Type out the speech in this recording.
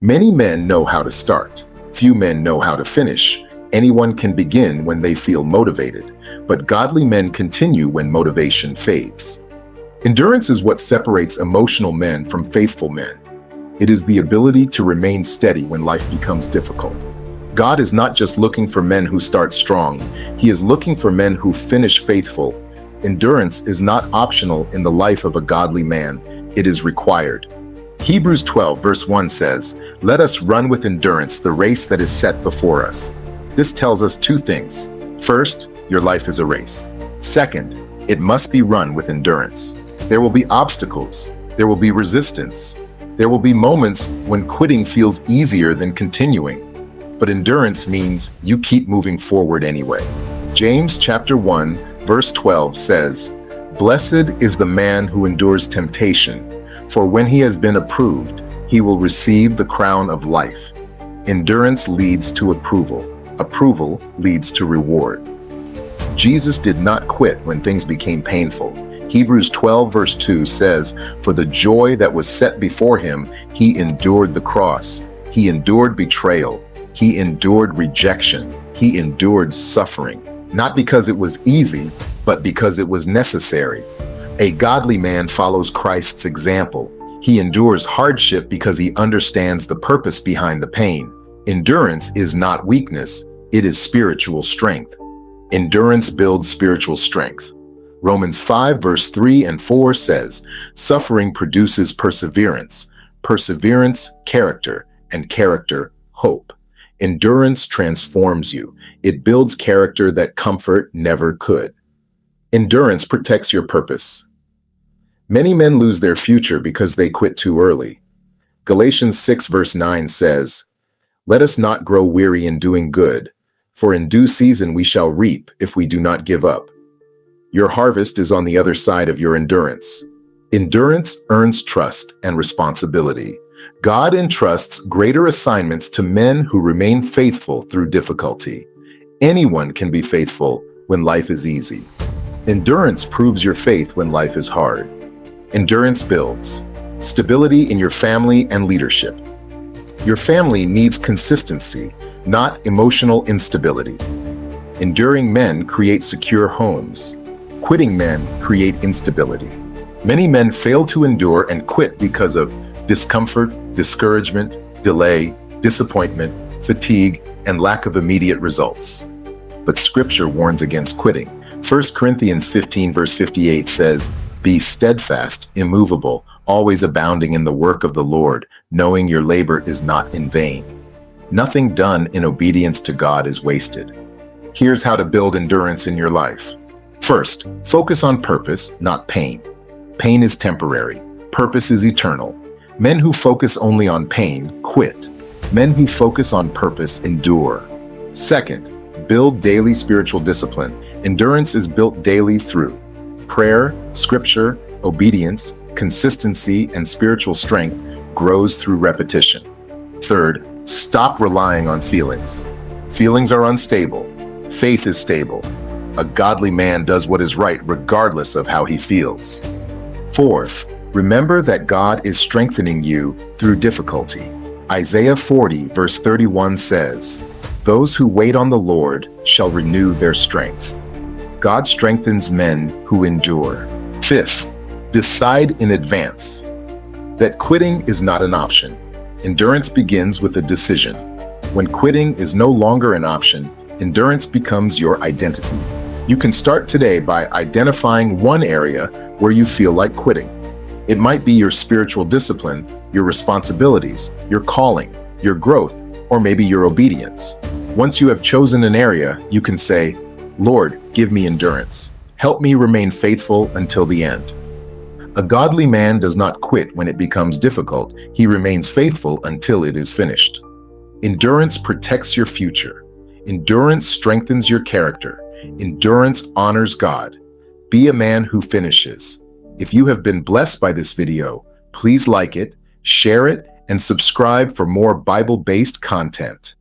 Many men know how to start. Few men know how to finish. Anyone can begin when they feel motivated, but godly men continue when motivation fades. Endurance is what separates emotional men from faithful men. It is the ability to remain steady when life becomes difficult. God is not just looking for men who start strong. He is looking for men who finish faithful. Endurance is not optional in the life of a godly man. It is required. Hebrews 12 verse 1 says, "Let us run with endurance the race that is set before us." This tells us two things. First, your life is a race. Second, it must be run with endurance. There will be obstacles. There will be resistance. There will be moments when quitting feels easier than continuing. But endurance means you keep moving forward anyway. James chapter 1 verse 12 says, "Blessed is the man who endures temptation, for when he has been approved, he will receive the crown of life." Endurance leads to approval. Approval leads to reward. Jesus did not quit when things became painful. Hebrews 12 verse 2 says, "For the joy that was set before him, he endured the cross. He endured betrayal. He endured rejection. He endured suffering, not because it was easy, but because it was necessary." A godly man follows Christ's example. He endures hardship because he understands the purpose behind the pain. Endurance is not weakness, it is spiritual strength. Endurance builds spiritual strength. Romans 5 verse 3 and 4 says, "Suffering produces perseverance, perseverance, character, and character, hope." Endurance transforms you. It builds character that comfort never could. Endurance protects your purpose. Many men lose their future because they quit too early. Galatians 6 verse 9 says, "Let us not grow weary in doing good, for in due season we shall reap if we do not give up." Your harvest is on the other side of your endurance. Endurance earns trust and responsibility. God entrusts greater assignments to men who remain faithful through difficulty. Anyone can be faithful when life is easy. Endurance proves your faith when life is hard. Endurance builds stability in your family and leadership. Your family needs consistency, not emotional instability. Enduring men create secure homes. Quitting men create instability. Many men fail to endure and quit because of discomfort, discouragement, delay, disappointment, fatigue, and lack of immediate results. But Scripture warns against quitting. 1 Corinthians 15 verse 58 says, "Be steadfast, immovable, always abounding in the work of the Lord, knowing your labor is not in vain." Nothing done in obedience to God is wasted. Here's how to build endurance in your life. First, focus on purpose, not pain. Pain is temporary. Purpose is eternal. Men who focus only on pain quit. Men who focus on purpose endure. Second, build daily spiritual discipline. Endurance is built daily through prayer, scripture, obedience, consistency, and spiritual strength grows through repetition. Third, stop relying on feelings. Feelings are unstable. Faith is stable. A godly man does what is right regardless of how he feels. Fourth, remember that God is strengthening you through difficulty. Isaiah 40 verse 31 says, "Those who wait on the Lord shall renew their strength." God strengthens men who endure. Fifth, decide in advance that quitting is not an option. Endurance begins with a decision. When quitting is no longer an option, endurance becomes your identity. You can start today by identifying one area where you feel like quitting. It might be your spiritual discipline, your responsibilities, your calling, your growth, or maybe your obedience. Once you have chosen an area, you can say, "Lord, give me endurance. Help me remain faithful until the end." A godly man does not quit when it becomes difficult. He remains faithful until it is finished. Endurance protects your future. Endurance strengthens your character. Endurance honors God. Be a man who finishes. If you have been blessed by this video, please like it, share it, and subscribe for more Bible-based content.